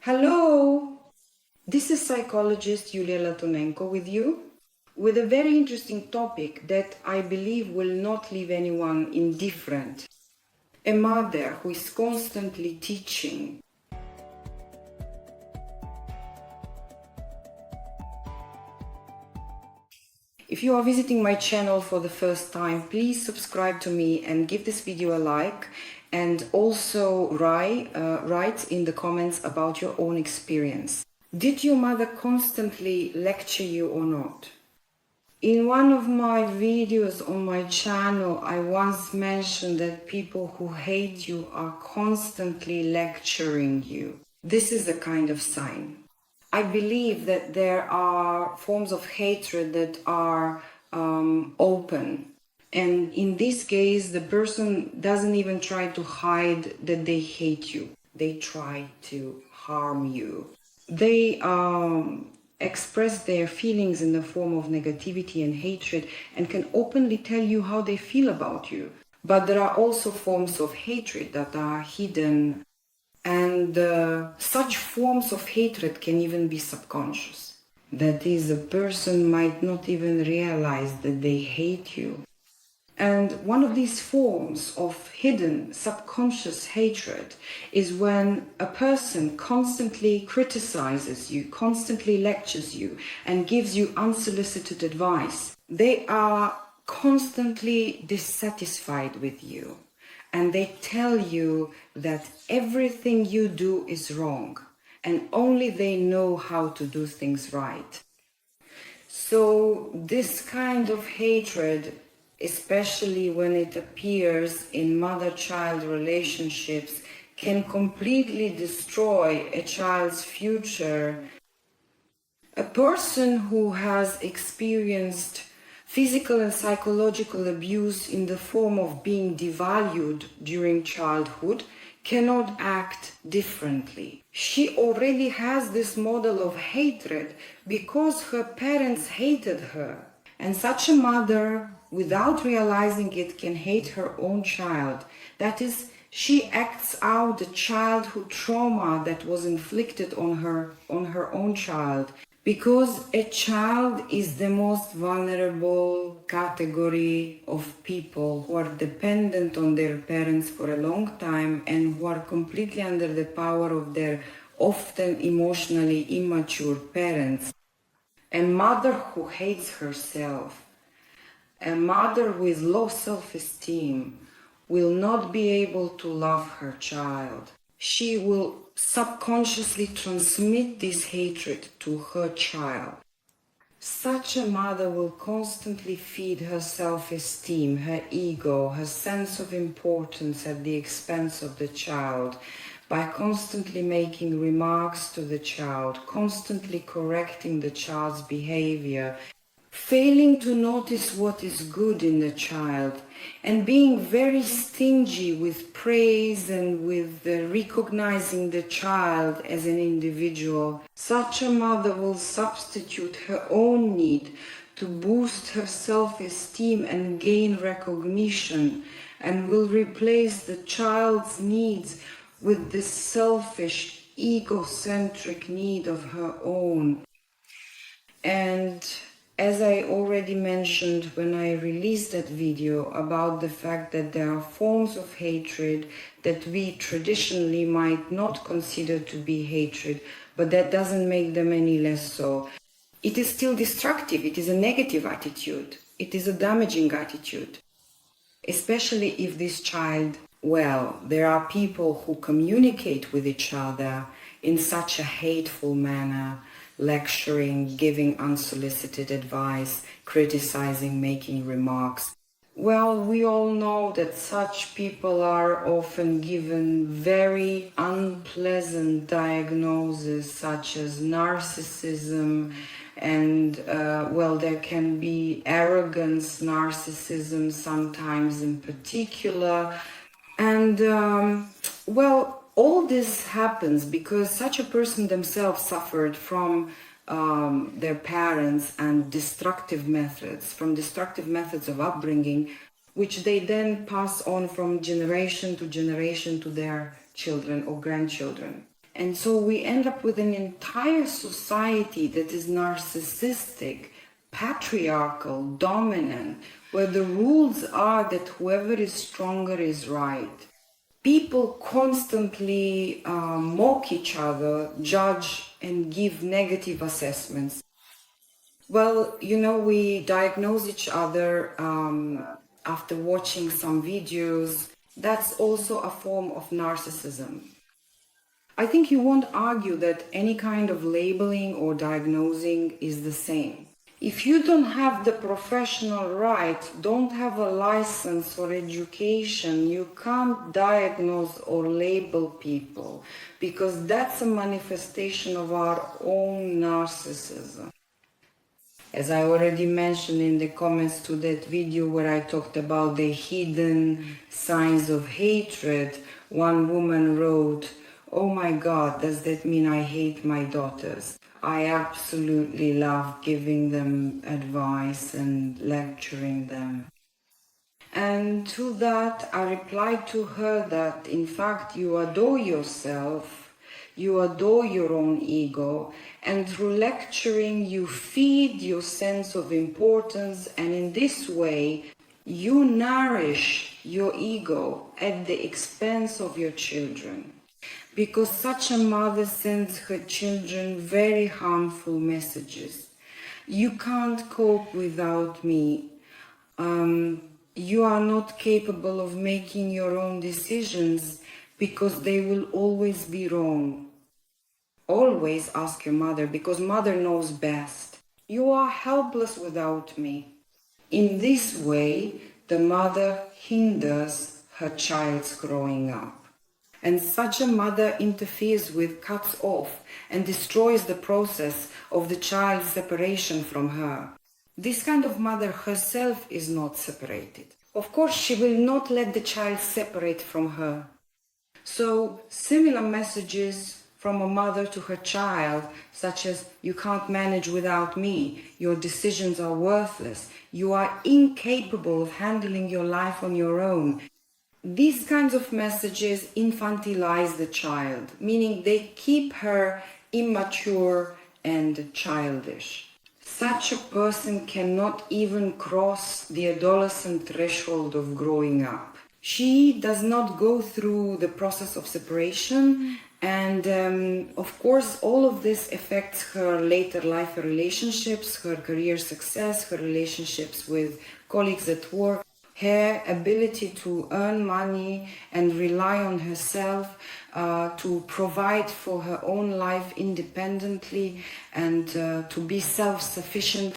Hello, this is psychologist Yulia Latunenko with you, with a very interesting topic that I believe will not leave anyone indifferent. A mother who is constantly teaching. If you are visiting my channel for the first time, please subscribe to me and give this video a like, and also write in the comments about your own experience. Did your mother constantly lecture you or not? In one of my videos on my channel, I once mentioned that people who hate you are constantly lecturing you. This is a kind of sign. I believe that there are forms of hatred that are open. And in this case, the person doesn't even try to hide that they hate you. They try to harm you. They express their feelings in the form of negativity and hatred and can openly tell you how they feel about you. But there are also forms of hatred that are hidden, and such forms of hatred can even be subconscious. That is, a person might not even realize that they hate you. And one of these forms of hidden subconscious hatred is when a person constantly criticizes you, constantly lectures you, and gives you unsolicited advice. They are constantly dissatisfied with you, and they tell you that everything you do is wrong, and only they know how to do things right. So this kind of hatred, especially when it appears in mother-child relationships, can completely destroy a child's future. A person who has experienced physical and psychological abuse in the form of being devalued during childhood cannot act differently. She already has this model of hatred because her parents hated her. And such a mother, without realizing it, can hate her own child. That is, she acts out the childhood trauma that was inflicted on her own child. Because a child is the most vulnerable category of people who are dependent on their parents for a long time and who are completely under the power of their often emotionally immature parents. A mother who hates herself, a mother with low self-esteem, will not be able to love her child. She will subconsciously transmit this hatred to her child. Such a mother will constantly feed her self-esteem, her ego, her sense of importance at the expense of the child, by constantly making remarks to the child, constantly correcting the child's behavior, failing to notice what is good in the child, and being very stingy with praise and with recognizing the child as an individual. Such a mother will substitute her own need to boost her self-esteem and gain recognition, and will replace the child's needs with this selfish, egocentric need of her own. And as I already mentioned when I released that video about the fact that there are forms of hatred that we traditionally might not consider to be hatred, but that doesn't make them any less so. It is still destructive, it is a negative attitude, it is a damaging attitude. Especially if this child, well, there are people who communicate with each other in such a hateful manner, lecturing, giving unsolicited advice, criticizing, making remarks. Well, we all know that such people are often given very unpleasant diagnoses such as narcissism, and well, there can be arrogance, narcissism sometimes in particular. And well, all this happens because such a person themselves suffered from their parents and destructive methods of upbringing, which they then pass on from generation to generation to their children or grandchildren. And so we end up with an entire society that is narcissistic, patriarchal, dominant, where the rules are that whoever is stronger is right. People constantly mock each other, judge, and give negative assessments. Well, we diagnose each other after watching some videos. That's also a form of narcissism. I think you won't argue that any kind of labeling or diagnosing is the same. If you don't have the professional right, don't have a license or education, you can't diagnose or label people, because that's a manifestation of our own narcissism. As I already mentioned in the comments to that video where I talked about the hidden signs of hatred, one woman wrote, "Oh my God, does that mean I hate my daughters? I absolutely love giving them advice and lecturing them." And to that, I replied to her that, in fact, you adore yourself, you adore your own ego, and through lecturing, you feed your sense of importance, and in this way, you nourish your ego at the expense of your children. Because such a mother sends her children very harmful messages. You can't cope without me. You are not capable of making your own decisions because they will always be wrong. Always ask your mother, because mother knows best. You are helpless without me. In this way, the mother hinders her child's growing up. And such a mother interferes with, cuts off, and destroys the process of the child's separation from her. This kind of mother herself is not separated. Of course, she will not let the child separate from her. So, similar messages from a mother to her child, such as, "You can't manage without me, your decisions are worthless, you are incapable of handling your life on your own." These kinds of messages infantilize the child, meaning they keep her immature and childish. Such a person cannot even cross the adolescent threshold of growing up. She does not go through the process of separation, and of course all of this affects her later life relationships, her career success, her relationships with colleagues at work, her ability to earn money and rely on herself, to provide for her own life independently and to be self-sufficient.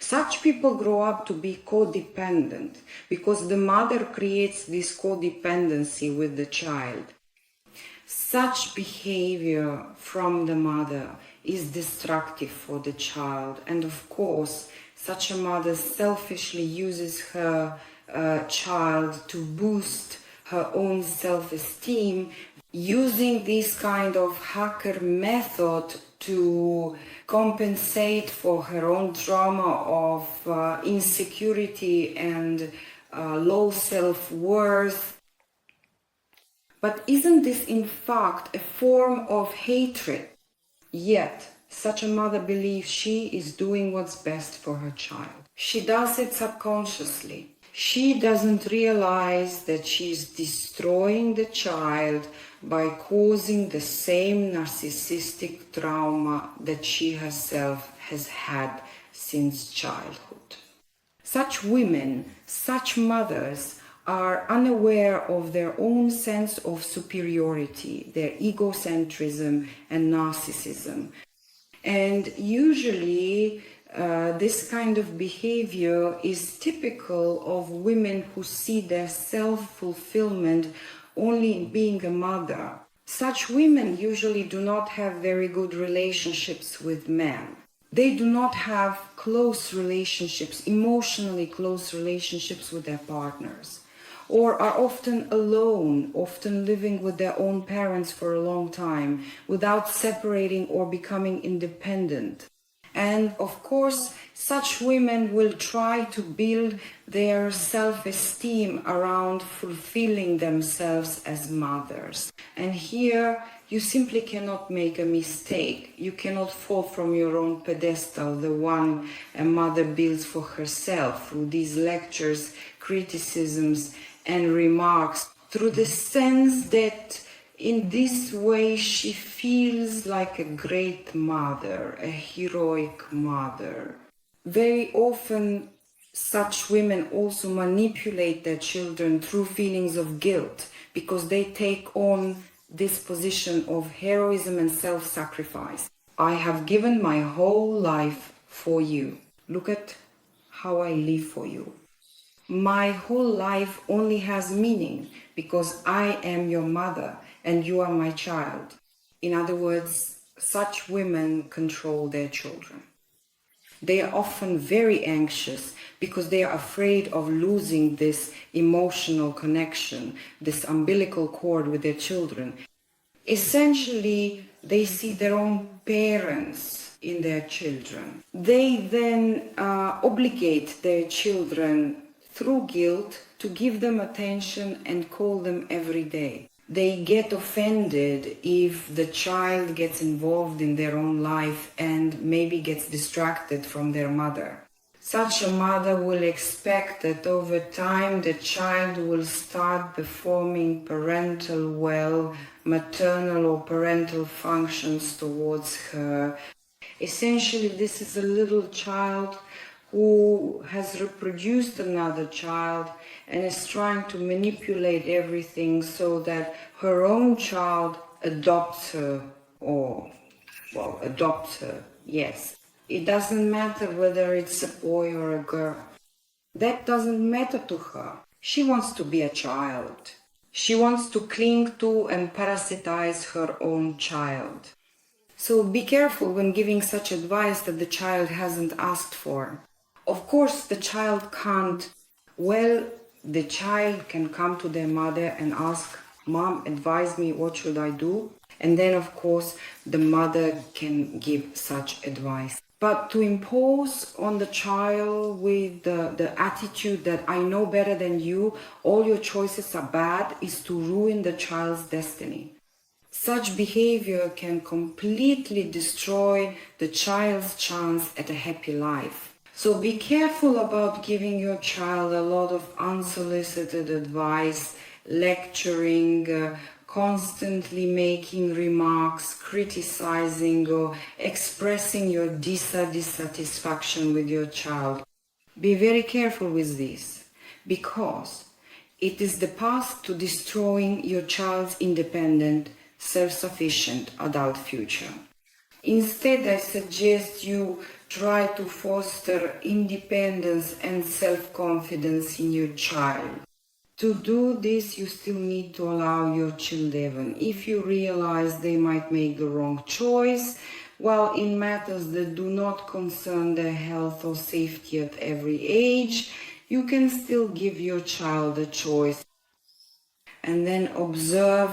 Such people grow up to be codependent because the mother creates this codependency with the child. Such behavior from the mother is destructive for the child, and of course such a mother selfishly uses her child to boost her own self-esteem, using this kind of hacker method to compensate for her own trauma of insecurity and low self-worth. But isn't this in fact a form of hatred? Yet, such a mother believes she is doing what's best for her child. She does it subconsciously. She doesn't realize that she's destroying the child by causing the same narcissistic trauma that she herself has had since childhood. Such women, such mothers, are unaware of their own sense of superiority, their egocentrism and narcissism. And usually this kind of behavior is typical of women who see their self-fulfillment only in being a mother. Such women usually do not have very good relationships with men. They do not have close relationships, emotionally close relationships with their partners, or are often alone, often living with their own parents for a long time, without separating or becoming independent. And of course, such women will try to build their self-esteem around fulfilling themselves as mothers. And here, you simply cannot make a mistake. You cannot fall from your own pedestal, the one a mother builds for herself, through these lectures, criticisms, and remarks, through the sense that in this way she feels like a great mother, a heroic mother. Very often, such women also manipulate their children through feelings of guilt, because they take on this position of heroism and self-sacrifice. I have given my whole life for you. Look at how I live for you. My whole life only has meaning because I am your mother and you are my child. In other words, such women control their children. They are often very anxious because they are afraid of losing this emotional connection, this umbilical cord with their children. Essentially, they see their own parents in their children. They then obligate their children through guilt to give them attention and call them every day. They get offended if the child gets involved in their own life and maybe gets distracted from their mother. Such a mother will expect that over time the child will start performing maternal or parental functions towards her. Essentially, this is a little child who has reproduced another child and is trying to manipulate everything so that her own child adopts her, yes. It doesn't matter whether it's a boy or a girl. That doesn't matter to her. She wants to be a child. She wants to cling to and parasitize her own child. So be careful when giving such advice that the child hasn't asked for. Of course, the child can't. Well, the child can come to their mother and ask, "Mom, advise me, what should I do?" And then, of course, the mother can give such advice. But to impose on the child with the attitude that I know better than you, all your choices are bad, is to ruin the child's destiny. Such behavior can completely destroy the child's chance at a happy life. So be careful about giving your child a lot of unsolicited advice, lecturing, constantly making remarks, criticizing or expressing your dissatisfaction with your child. Be very careful with this, because it is the path to destroying your child's independent, self-sufficient adult future. Instead, I suggest you try to foster independence and self-confidence in your child. To do this, you still need to allow your children, if you realize they might make the wrong choice, while in matters that do not concern their health or safety at every age, you can still give your child a choice. And then observe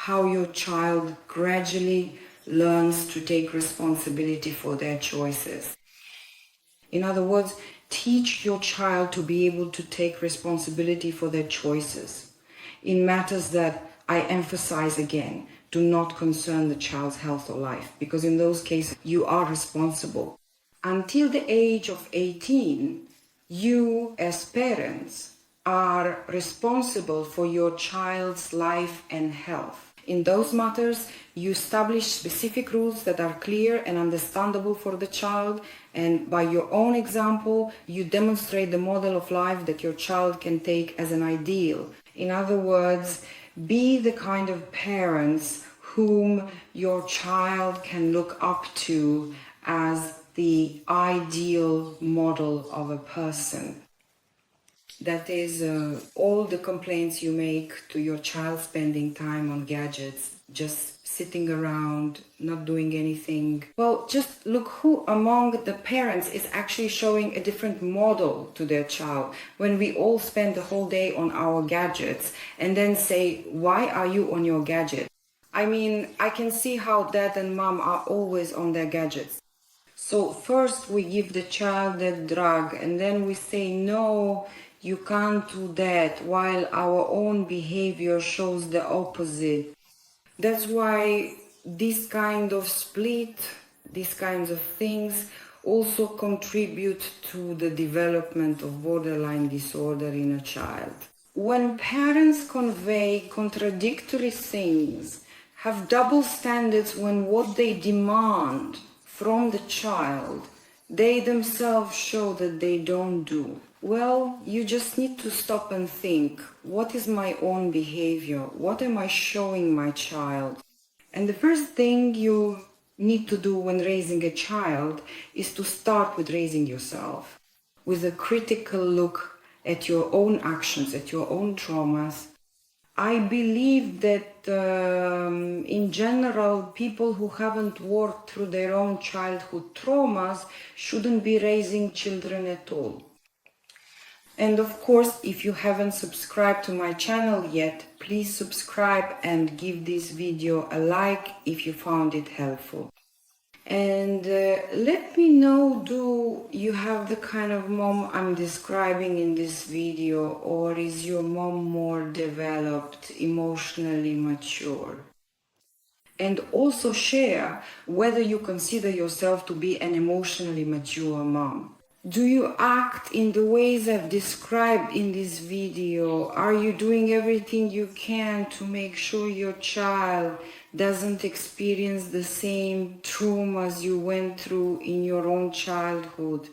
how your child gradually learns to take responsibility for their choices. In other words, teach your child to be able to take responsibility for their choices in matters that, I emphasize again, do not concern the child's health or life, because in those cases you are responsible. Until the age of 18, you as parents are responsible for your child's life and health. In those matters, you establish specific rules that are clear and understandable for the child, and by your own example, you demonstrate the model of life that your child can take as an ideal. In other words, be the kind of parents whom your child can look up to as the ideal model of a person. That is, all the complaints you make to your child spending time on gadgets, just sitting around, not doing anything. Well, just look who among the parents is actually showing a different model to their child when we all spend the whole day on our gadgets and then say, "Why are you on your gadget?" I mean, I can see how dad and mom are always on their gadgets. So first we give the child that drug and then we say, no, you can't do that, while our own behavior shows the opposite. That's why this kind of split, these kinds of things also contribute to the development of borderline disorder in a child. When parents convey contradictory things, have double standards when what they demand from the child, they themselves show that they don't do. Well, you just need to stop and think, what is my own behavior? What am I showing my child? And the first thing you need to do when raising a child is to start with raising yourself, with a critical look at your own actions, at your own traumas. I believe that in general, people who haven't worked through their own childhood traumas shouldn't be raising children at all. And of course, if you haven't subscribed to my channel yet, please subscribe and give this video a like if you found it helpful. And let me know, do you have the kind of mom I'm describing in this video, or is your mom more developed, emotionally mature? And also share whether you consider yourself to be an emotionally mature mom. Do you act in the ways I've described in this video? Are you doing everything you can to make sure your child doesn't experience the same traumas you went through in your own childhood?